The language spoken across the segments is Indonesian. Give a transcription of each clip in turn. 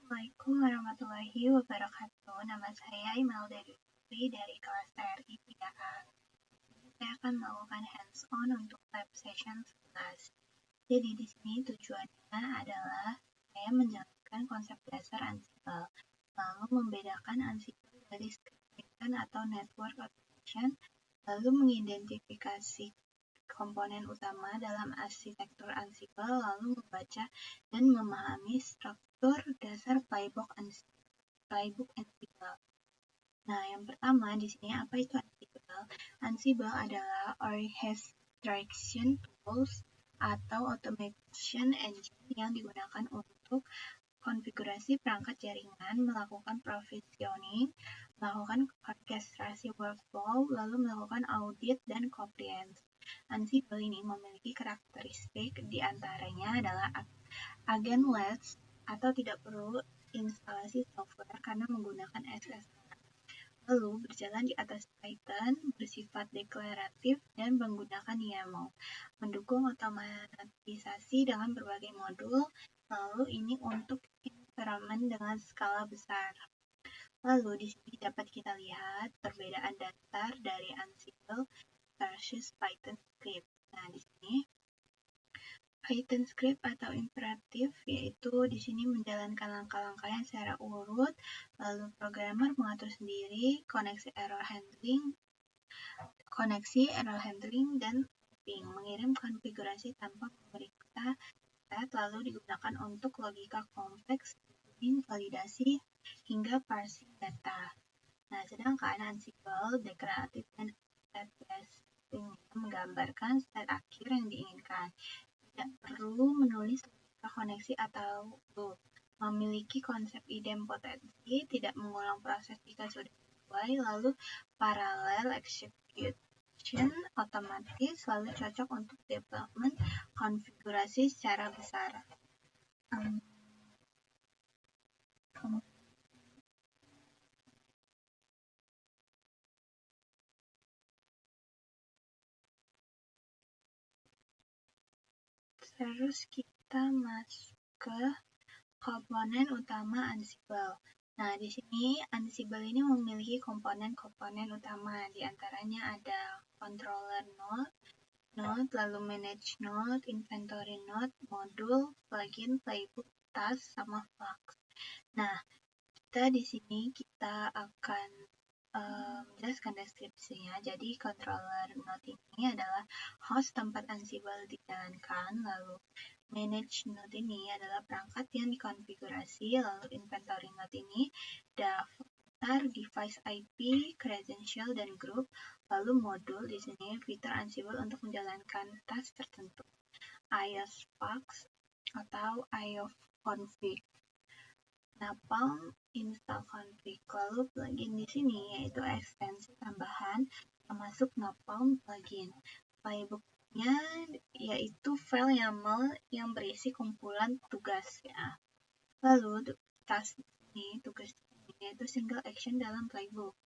Assalamualaikum warahmatullahi wabarakatuh. Nama saya Imelda Dwi dari kelas TRI 3A. Saya akan melakukan hands-on untuk lab session 11. Jadi di sini tujuannya adalah saya menjelaskan konsep dasar Ansible, lalu membedakan Ansible dari scripting atau network automation, lalu mengidentifikasi komponen utama dalam arsitektur Ansible, lalu membaca dan memahami struktur dasar playbook Ansible. Nah, yang pertama di sini apa itu Ansible? Ansible adalah orchestration tools atau automation engine yang digunakan untuk konfigurasi perangkat jaringan, melakukan provisioning, melakukan orkestrasi workflow, lalu melakukan audit dan compliance. Ansible ini memiliki karakteristik diantaranya adalah agentless atau tidak perlu instalasi software karena menggunakan SSH. Lalu berjalan di atas Python, bersifat deklaratif dan menggunakan YAML, mendukung otomatisasi dengan berbagai modul. Lalu ini untuk eksperimen dengan skala besar. Lalu di sini dapat kita lihat perbedaan dasar dari Ansible versus Python script. Nah, di sini Python script atau imperatif yaitu di sini menjalankan langkah-langkahnya secara urut, lalu programmer mengatur sendiri koneksi error handling dan mengirim konfigurasi tanpa memeriksa set, lalu digunakan untuk logika kompleks, validasi hingga parsing data. Nah, sedangkan Ansible deklaratif dan set menggambarkan set akhir yang diinginkan. Tidak perlu menulis logika koneksi atau loop, memiliki konsep idempotensi, tidak mengulang proses jika sudah sesuai, lalu parallel execution otomatis, lalu cocok untuk development konfigurasi secara besar. Terus kita masuk ke komponen utama Ansible. Nah, di sini Ansible ini memiliki komponen-komponen utama. Di antaranya ada controller node, lalu manage node, inventory node, modul, plugin, playbook, task, sama flux. Nah, di sini kita akan menjelaskan deskripsinya. Jadi, controller node ini adalah host tempat Ansible dijalankan, lalu manage node ini adalah perangkat yang dikonfigurasi, lalu inventory node ini daftar device IP, credential, dan group, lalu modul di sini fitur Ansible untuk menjalankan task tertentu, IOSPAX atau IOConfig. Napalm install config, lalu plugin di sini yaitu ekstensi tambahan termasuk Napalm plugin. Playbooknya yaitu file YAML yang berisi kumpulan tugas ya. Lalu task ini tugas yaitu single action dalam playbook.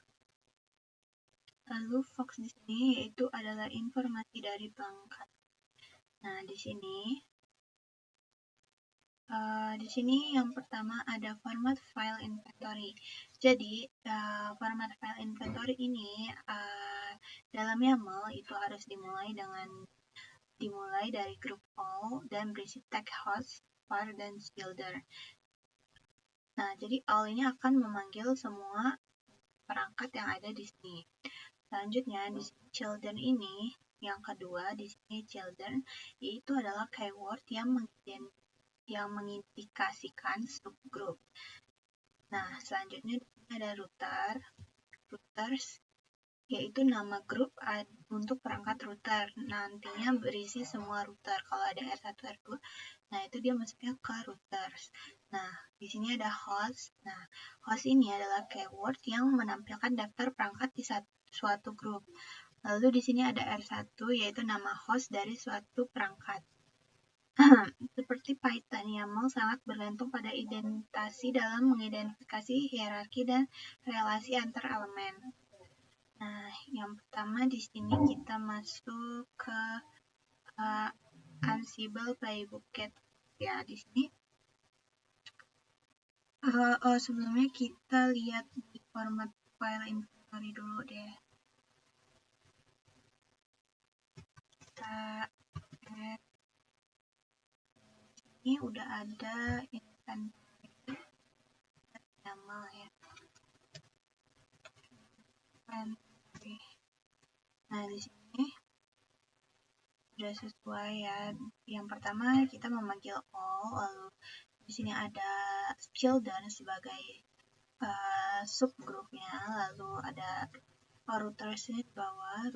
Lalu Fox di sini yaitu adalah informasi dari perangkat. Nah, di sini yang pertama ada format file inventory. Jadi, format file inventory ini dalam YAML itu harus dimulai dari group all dan berisi tag host, var, dan children. Nah, jadi all ini akan memanggil semua perangkat yang ada di sini. Selanjutnya, di sini children ini, yang kedua, di sini children, yaitu adalah keyword yang mengindikasikan subgroup. Nah, selanjutnya ada routers, yaitu nama grup untuk perangkat router. Nantinya berisi semua router. Kalau ada R1, R2, nah itu dia masuknya ke routers. Nah, di sini ada host. Nah, host ini adalah keyword yang menampilkan daftar perangkat di suatu grup. Lalu di sini ada R1, yaitu nama host dari suatu perangkat. Seperti Python, YAML sangat bergantung pada identasi dalam mengidentifikasi hierarki dan relasi antar elemen. Nah, yang pertama di sini kita masuk ke Ansible Playbook Get. Ya, di sini Sebelumnya kita lihat di format file inventory dulu deh. Kita ini udah ada inventory YAML ya. Inventory. Nah, di sini sudah sesuai ya. Yang pertama kita memanggil all, lalu di sini ada children sebagai subgrupnya, lalu ada routersnya di bawah.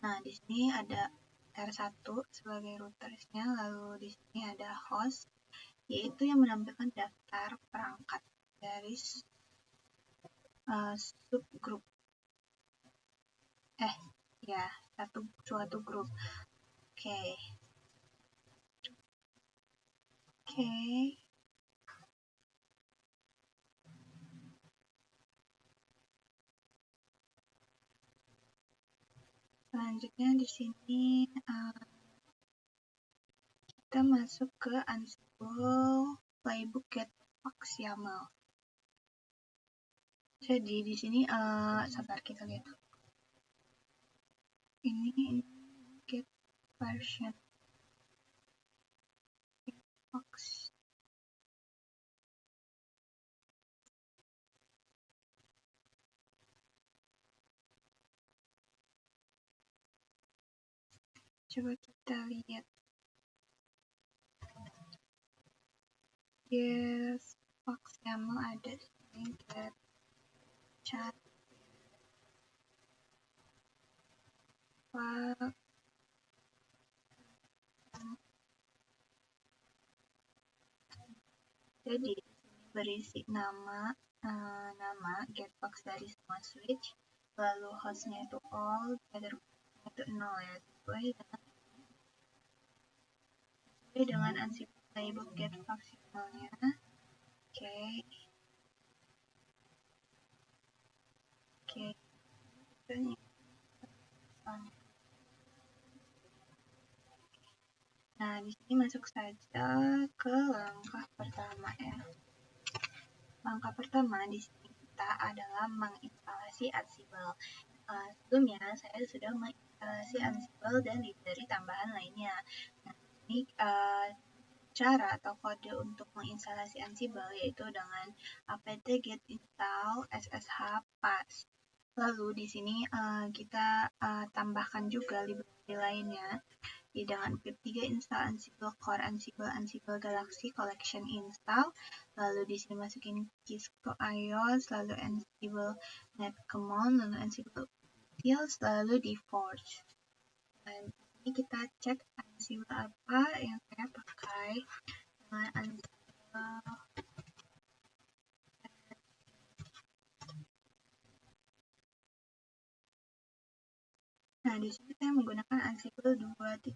Nah, di sini ada R1 sebagai routersnya, lalu di sini ada host, yaitu yang menampilkan daftar perangkat dari subgroup. Suatu grup. Oke. Selanjutnya di sini kita masuk ke Ansible playbook getbox YAML. Jadi di sini sabar kita lihat. Ini get version getbox. Coba kita lihat. Getbox YAML ada di sini, get chat file. Jadi berisi nama getbox dari semua switch, lalu hostnya itu all, gatherbox itu 0 ya, sesuai dengan Ansible playbook getbox YAML-nya. Oke. Nah, di sini masuk saja ke langkah pertama ya. Langkah pertama di sini kita adalah menginstalasi Ansible. Sebelumnya saya sudah menginstalasi Ansible dan library tambahan lainnya. Nah, ini cara atau kode untuk menginstalasi Ansible yaitu dengan apt-get install ssh pass. Lalu di sini kita tambahkan juga library lainnya dengan pip 3 install Ansible Core, Ansible Galaxy Collection install. Lalu di sini masukin Kisco iOS, lalu Ansible netcommon, lalu Ansible utils, lalu di forge. Dan ini kita cek Ansible apa yang saya pakai dengan Ansible. Nah, di sini saya menggunakan Ansible 2.9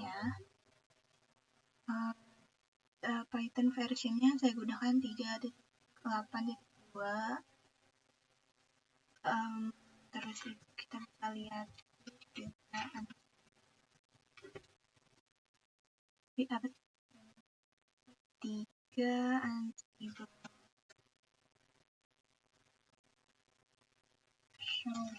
ya. Python versionnya saya gunakan 3.8.2. Terus kita bisa lihat juga Ansible 3 Ansible show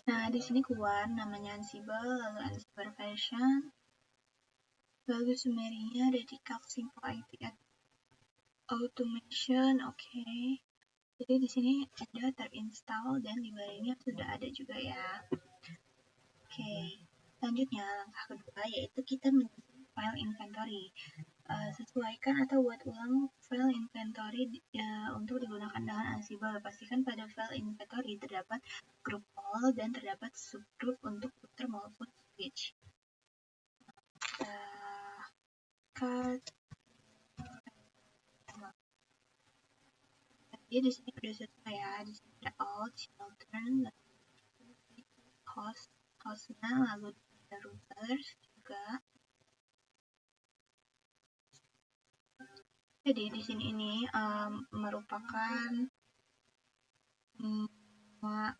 Nah, di sini keluar namanya Ansible, lalu Ansible version, lalu summary-nya ada di Calc Simple IT Automation. Oke. Jadi di sini sudah terinstall dan library-nya sudah ada juga ya. Oke. Selanjutnya langkah kedua yaitu kita menyusun file inventory. Sesuaikan atau buat ulang file inventory untuk digunakan dengan Ansible. Pastikan pada file inventory terdapat grup all dan terdapat subgroup untuk router maupun switch. Jadi di sini sudah sesuai ya. Di sini ada all, children, hostnya, lalu ada routers juga. Jadi di sini ini merupakan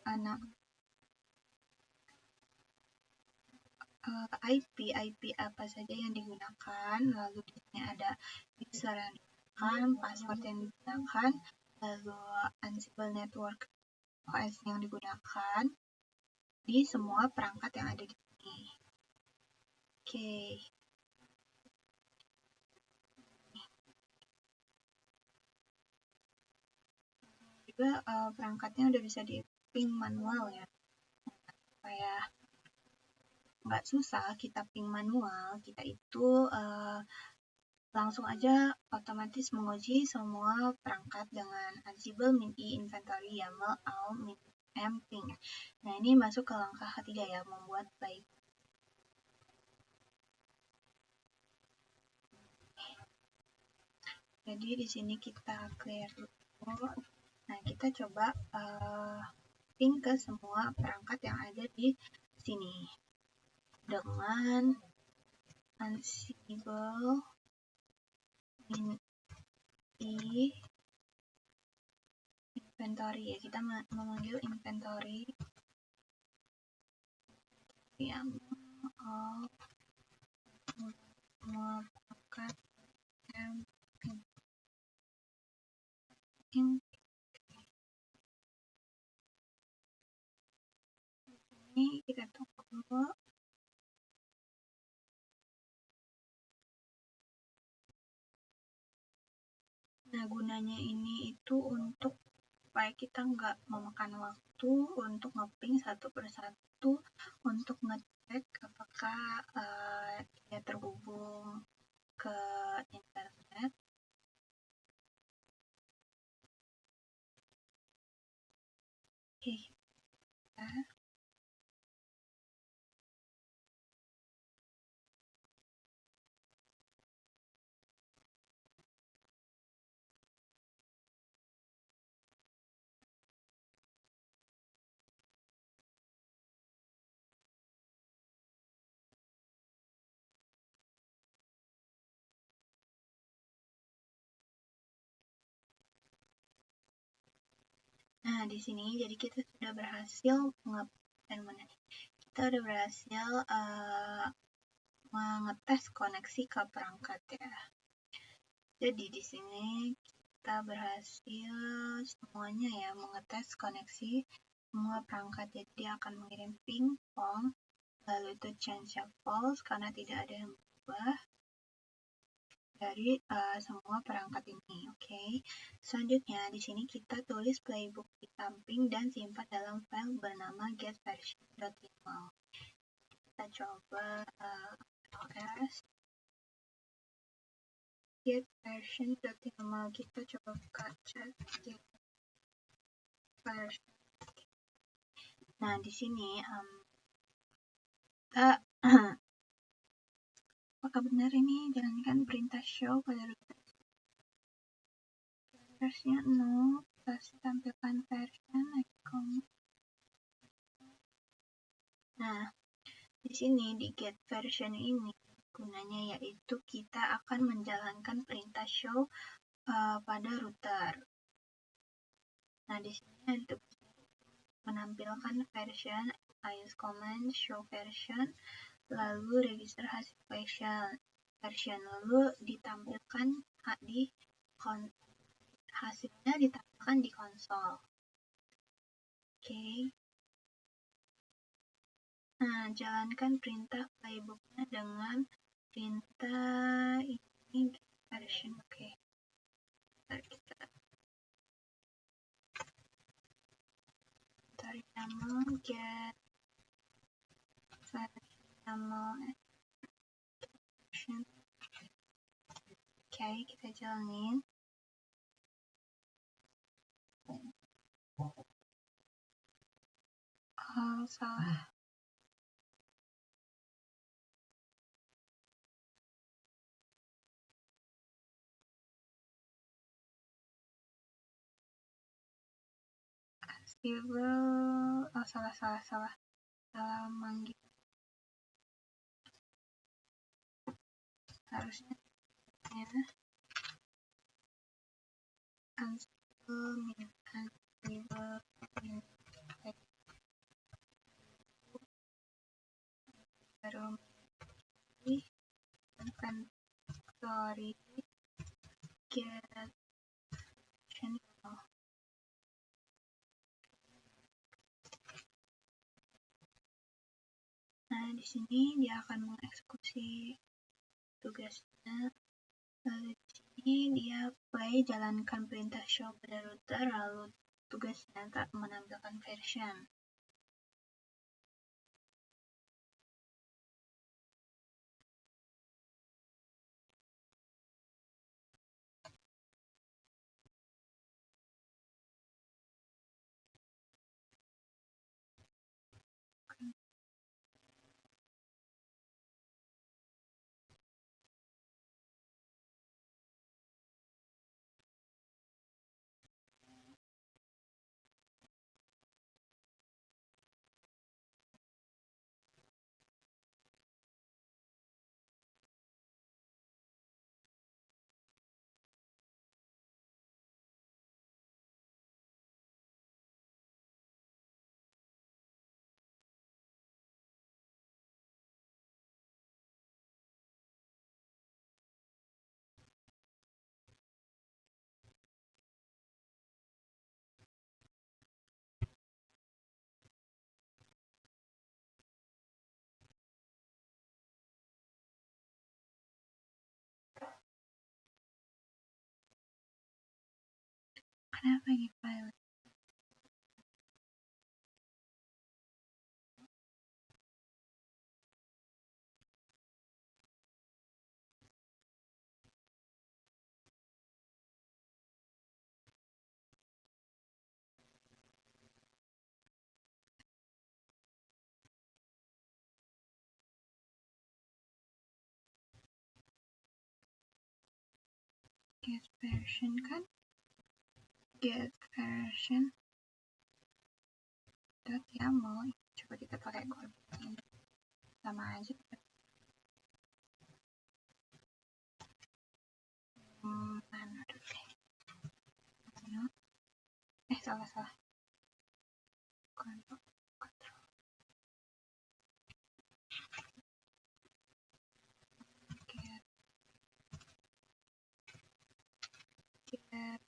anak IP apa saja yang digunakan, lalu di sini ada user yang digunakan, password yang digunakan, lalu Ansible Network OS yang digunakan di semua perangkat yang ada di sini. Oke. Juga perangkatnya udah bisa di ping manual ya, supaya nggak susah kita ping manual, kita itu langsung aja otomatis menguji semua perangkat dengan Ansible min-i inventory YAML au min-m ping. Nah, ini masuk ke langkah ketiga ya, membuat playbook. Jadi di sini kita clear dulu. Nah, kita coba ping ke semua perangkat yang ada di sini dengan Ansible min-i inventory ya, kita memanggil inventory yang semua perangkat yang ini kita tunggu. Nah, gunanya ini itu untuk supaya kita nggak memakan waktu untuk nge-ping satu persatu untuk ngecek apakah dia terhubung ke internet. Oke, nah di sini jadi kita sudah berhasil mengetes koneksi ke perangkat ya. Jadi di sini kita berhasil semuanya ya mengetes koneksi semua perangkat. Jadi dia akan mengirim ping pong, lalu itu change false karena tidak ada yang berubah dari semua perangkat ini. Oke. Selanjutnya di sini kita tulis playbook di samping dan simpan dalam file bernama getVersion.yaml. Kita coba OS getVersion.yaml, kita coba buka chat getVersion. Nah, di sini kita apakah benar ini jalankan perintah show pada versinya 0, kasih tampilkan version icon. Nah, di sini di get version ini gunanya yaitu kita akan menjalankan perintah show pada router. Nah, di sini untuk menampilkan version, use command show version, lalu register hasil version, lalu ditampilkan hasilnya ditampilkan di konsol. Oke. Nah, jalankan perintah playbooknya dengan perintah ini version. Oke. Kita tarik nama get version. Oke, kita jalanin. Salah. Salah manggil. Harusnya ya. Unstable means unstable environment inventory get channel. Nah, di sini dia akan mengeksekusi tugasnya. Lalu di sini dia play jalankan perintah show pada router, lalu tugasnya tak menampilkan version. Kenapa ini file? Get version kan? Get version .yaml. Coba kita pakai kode ini. Sama aja. Mana dulu deh. Salah. Control. Get version.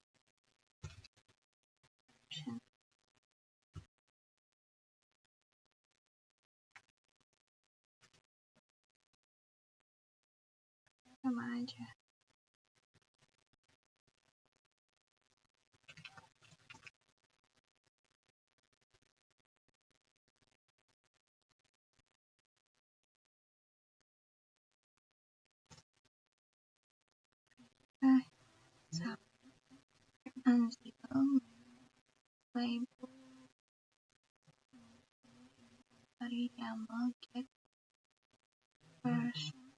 Sama aja. Unstable label dari YAML get version.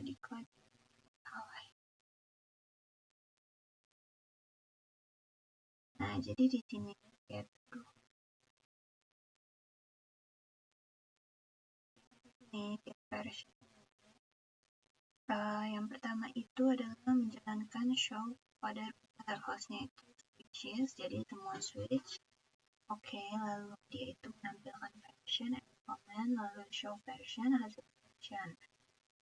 di code salah. Nah, jadi di sini get version. Yang pertama itu adalah menjalankan show pada router hostnya itu switches, jadi semua switch. Oke, lalu dia itu menampilkan version, comment, lalu show version, hasil version.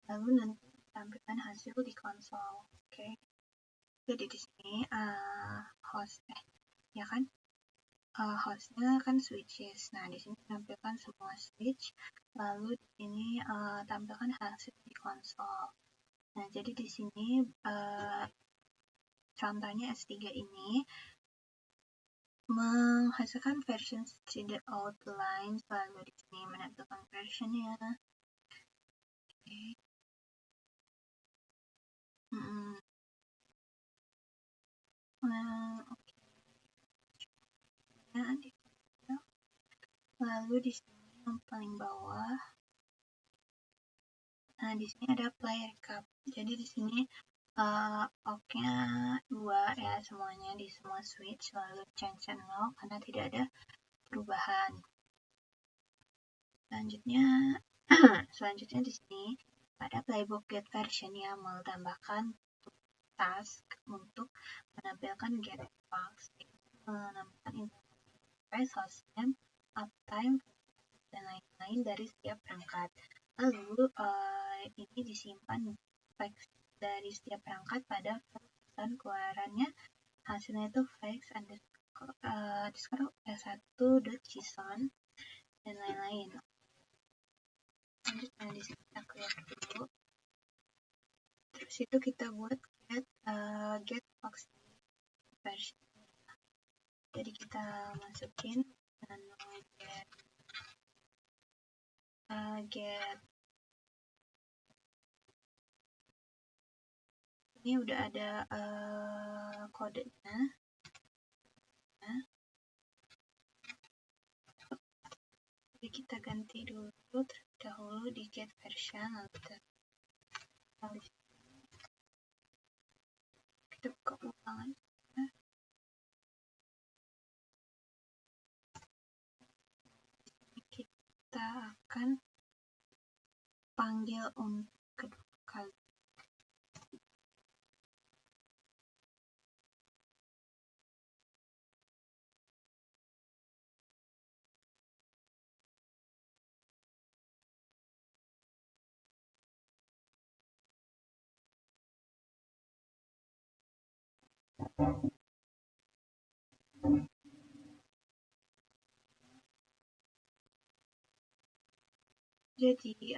Lalu nanti tampilkan hasil di konsol. Oke. Jadi di sini ya kan? Hostnya kan switches. Nah, di sini tampilkan semua switch. Lalu di sini tampilkan hasil di konsol. Nah, jadi di sini contohnya S3 ini menghasilkan version stringed out lines, lalu di sini menampilkan versionnya. Oke. Oke. Nah, lalu di sini yang paling bawah, nah di sini ada play recap. Jadi di sini oke-nya 2 ya semuanya di semua switch, lalu change 0 karena tidak ada perubahan. Selanjutnya di sini ada playbook get version yang menambahkan task untuk menampilkan get box, menambahkan interface, hostname, uptime, dan lain-lain dari setiap perangkat. Lalu ini disimpan dari setiap perangkat pada pesan keluarannya. Hasilnya itu flex underscore s1.json dan lain-lain. Lanjut di sini kita clear dulu. Terus itu kita buat get box version. Jadi kita masukin get ini udah ada kodenya. Jadi kita ganti dulu terlebih dahulu di get version, lalu kita buka ulangan. Kita akan panggil untuk kedua kali. Jadi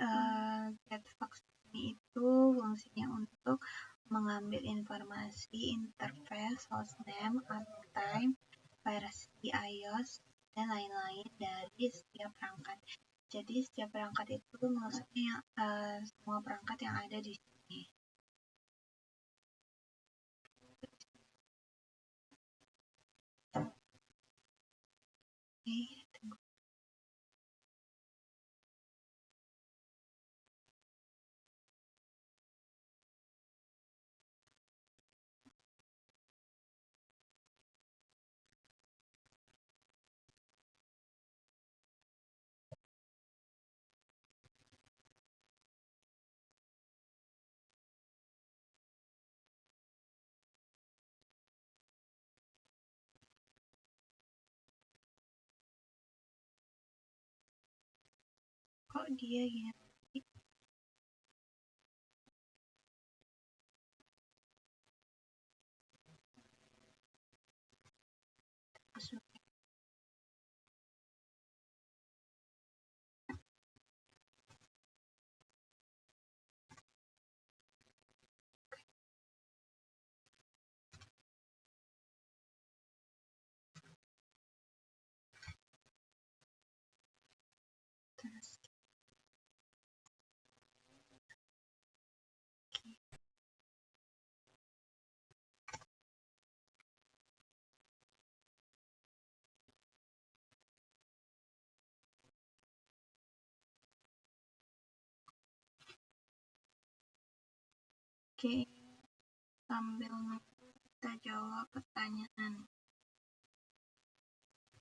get box ini itu fungsinya untuk mengambil informasi interface, hostname, uptime, versi iOS, dan lain-lain dari setiap perangkat. Jadi setiap perangkat itu maksudnya semua perangkat yang ada di sini. Oke, tunggu. Kok dia gini? Masuk. Terus Oke, sambil kita jawab pertanyaan.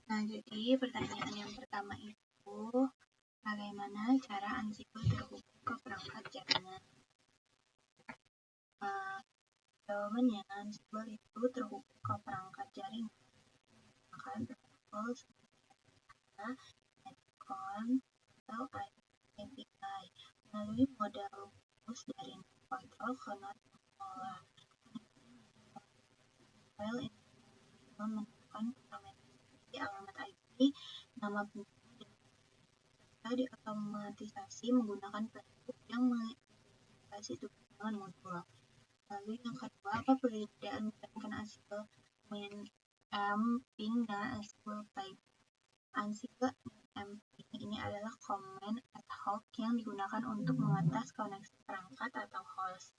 Nah, jadi pertanyaan yang pertama itu, bagaimana cara Ansible terhubung ke perangkat jaringan? Jawabannya, Ansible itu terhubung ke perangkat jaringan menggunakan protokol seperti Netcon atau API melalui model lupus dari node kontrol ke node pengelola. File ini menentukan parameter seperti alamat IP, nama pengguna, dan diotomatisasi menggunakan playbook yang mengimplementasi tujuan modul. Lalu yang kedua, apa perbedaan menjalankan Ansible ping dan Ansible playbook? Ansible ping ini adalah command ad hoc yang digunakan untuk mengatas koneksi perangkat atau host.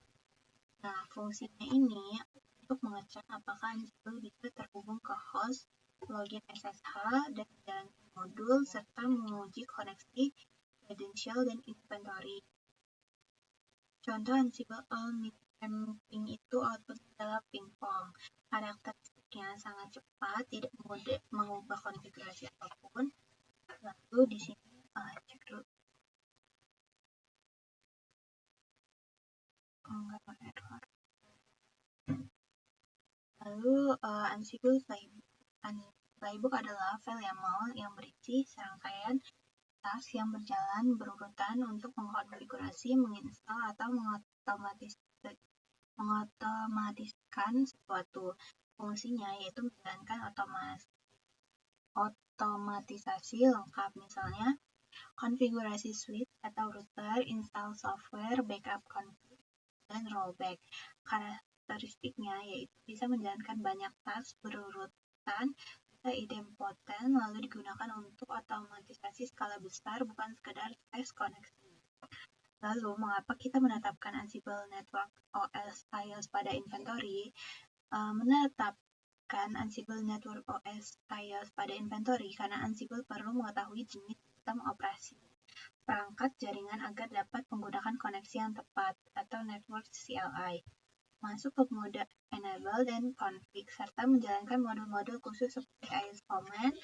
Nah, fungsinya ini untuk mengecek apakah Ansible bisa terhubung ke host, login SSH, dan menjalankan modul, serta menguji koneksi, credential, dan inventory. Contoh Ansible ping itu output adalah pingpong. Karakteristiknya sangat cepat, tidak mudah mengubah konfigurasi apapun. Lalu di sini cek dulu. Lalu Ansible playbook adalah file YAML yang berisi serangkaian task yang berjalan berurutan untuk mengkonfigurasi, menginstal, atau mengotomatiskan sesuatu. Fungsinya yaitu menjalankan otomatisasi lengkap, misalnya konfigurasi switch atau router, install software, backup config, dan rollback. Karakteristiknya yaitu bisa menjalankan banyak task berurutan, bisa idempoten, lalu digunakan untuk otomatisasi skala besar, bukan sekedar tes koneksi. Lalu, mengapa kita menetapkan Ansible Network OS iOS pada inventory? Menetapkan Ansible Network OS iOS pada inventory karena Ansible perlu mengetahui jenis sistem operasi perangkat jaringan agar dapat menggunakan koneksi yang tepat atau network CLI, masuk ke mode enable dan config, serta menjalankan modul-modul khusus seperti iOS command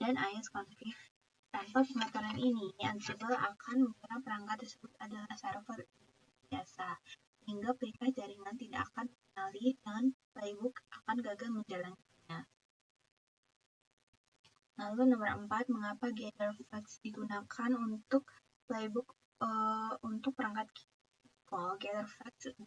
dan iOS config. Tanpa pengaturan ini, Ansible akan mengira perangkat tersebut adalah server biasa, sehingga perintah jaringan tidak akan mengenali dan playbook akan gagal menjalankannya. Lalu nomor 4, mengapa GetterFlex digunakan untuk playbook untuk perangkat call? GetterFlex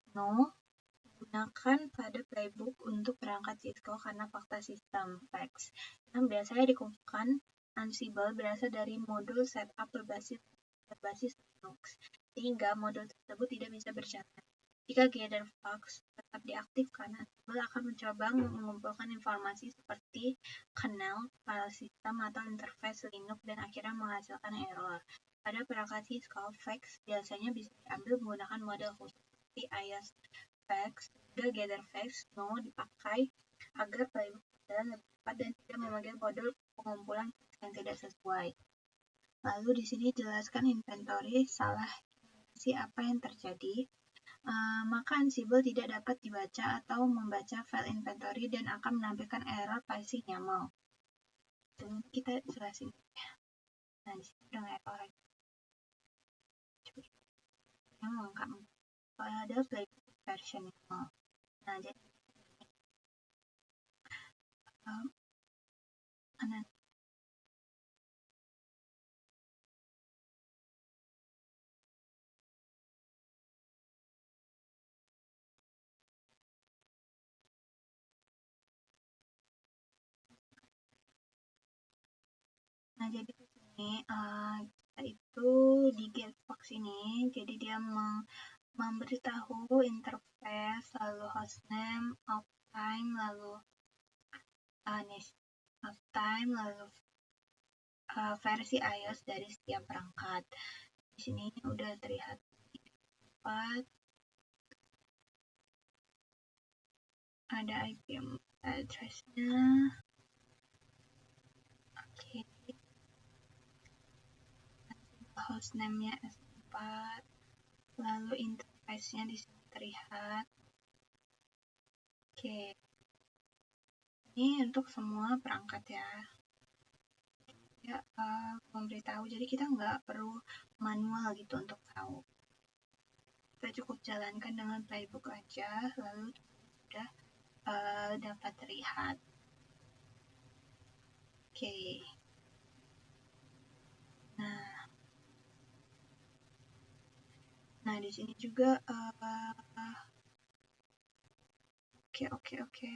digunakan pada playbook untuk perangkat Cisco karena fakta sistem Flex yang biasanya dikumpulkan Ansible berasal dari modul setup berbasis Linux, sehingga modul tersebut tidak bisa berjalan. Jika GetterFlex tetap diaktifkan, Ansible akan mencoba mengumpulkan informasi seperti kernel, file system, atau interface Linux dan akhirnya menghasilkan error. Pada perangkat Cisco, Flex biasanya bisa diambil menggunakan model khusus seperti iOS Flex, juga GetterFlex dipakai agar playbook berjalan lebih cepat dan tidak memanggil modul pengumpulan yang tidak sesuai. Lalu di sini jelaskan inventory salah apa yang terjadi. Maka Ansible tidak dapat dibaca atau membaca file inventory dan akan menampilkan error passing YAML. Jadi kita jelasin ya. Nah, di sini udah error yang lengkap pada playbook version YAML. Nah, jadi jadi di sini kita itu di Getbox ini, jadi dia memberitahu interface, lalu hostname, uptime, lalu uptime, lalu versi iOS dari setiap perangkat. Di sini udah terlihat ada IP address-nya. Oke. Hostname-nya S4. Lalu interface-nya di sini terlihat. Oke, ini untuk semua perangkat ya. Ya, memberitahu, jadi kita nggak perlu manual gitu untuk tahu. Kita cukup jalankan dengan playbook aja, lalu sudah dapat terlihat. Oke. Nah di sini juga oke.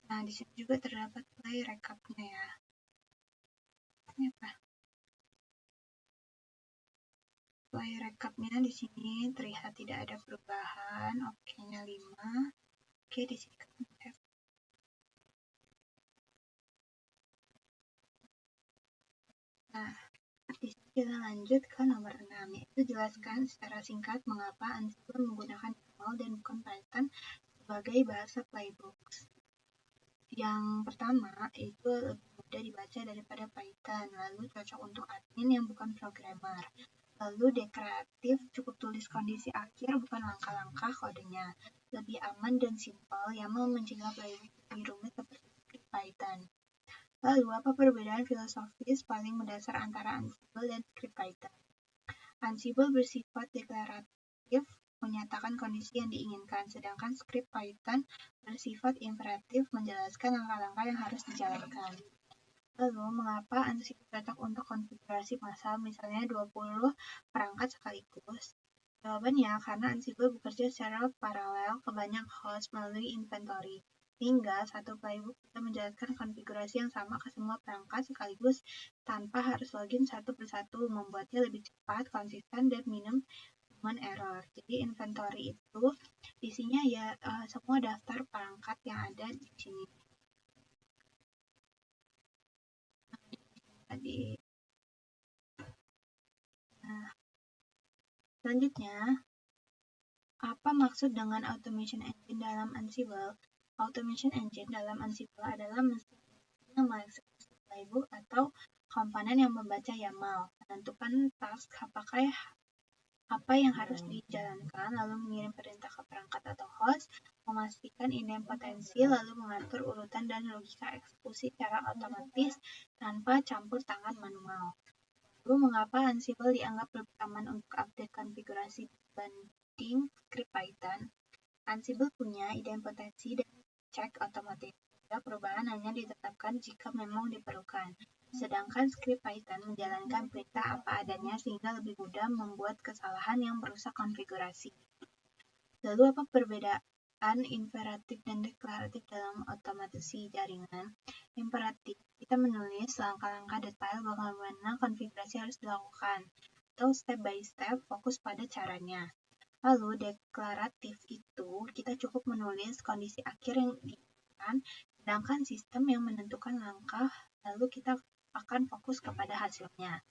Nah di sini juga terdapat play recapnya ya. Ini apa? Play recapnya di sini terlihat tidak ada perubahan. Oke-nya 5. Oke, di sini kan F. Nah, di sini kita lanjut ke nomor 6, yaitu jelaskan secara singkat mengapa Ansible menggunakan YAML dan bukan Python sebagai bahasa playbooks. Yang pertama, itu lebih mudah dibaca daripada Python, lalu cocok untuk admin yang bukan programmer. Lalu deklaratif, cukup tulis kondisi akhir bukan langkah-langkah kodenya. Lebih aman dan simpel, YAML mencegah playbook lebih rumit seperti script Python. Lalu, apa perbedaan filosofis paling mendasar antara Ansible dan script Python? Ansible bersifat deklaratif, menyatakan kondisi yang diinginkan, sedangkan script Python bersifat imperatif, menjelaskan langkah-langkah yang harus dijalankan. Lalu, mengapa Ansible cocok untuk konfigurasi massal, misalnya 20 perangkat sekaligus? Jawabannya, karena Ansible bekerja secara paralel ke banyak host melalui inventory, sehingga satu playbook bisa menjalankan konfigurasi yang sama ke semua perangkat sekaligus tanpa harus login satu persatu, membuatnya lebih cepat, konsisten, dan minim human error. Jadi inventory itu isinya ya semua daftar perangkat yang ada di sini. Tadi. Nah, selanjutnya, apa maksud dengan automation engine dalam Ansible? Automation engine dalam Ansible adalah mesin yang mengeksekusi playbook atau komponen yang membaca YAML, menentukan task apa yang harus dijalankan, lalu mengirim perintah ke perangkat atau host, memastikan idempotensi, lalu mengatur urutan dan logika eksekusi secara otomatis tanpa campur tangan manual. Lalu, mengapa Ansible dianggap lebih aman untuk update konfigurasi dibanding script Python? Ansible punya idempotensi dan cek otomatis, sehingga perubahan hanya ditetapkan jika memang diperlukan. Sedangkan script Python menjalankan perintah apa adanya sehingga lebih mudah membuat kesalahan yang merusak konfigurasi. Lalu apa perbedaan imperatif dan deklaratif dalam otomatisasi jaringan? Imperatif, kita menulis langkah-langkah detail bagaimana konfigurasi harus dilakukan, atau step by step fokus pada caranya. Lalu deklaratif itu kita cukup menulis kondisi akhir yang diinginkan, sedangkan sistem yang menentukan langkah, lalu kita akan fokus kepada hasilnya.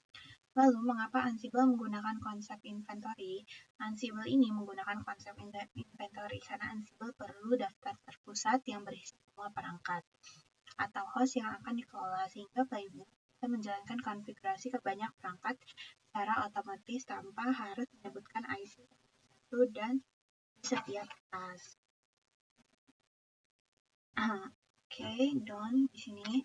Lalu, mengapa Ansible menggunakan konsep inventory? Ansible ini menggunakan konsep inventory karena Ansible perlu daftar terpusat yang berisi semua perangkat atau host yang akan dikelola, sehingga playbook bisa menjalankan konfigurasi ke banyak perangkat secara otomatis tanpa harus menyebutkan IC dan di setiap task. Oke, done di sini.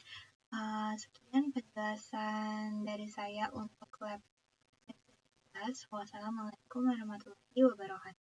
Sekian penjelasan dari saya untuk lab 11. Wassalamualaikum warahmatullahi wabarakatuh.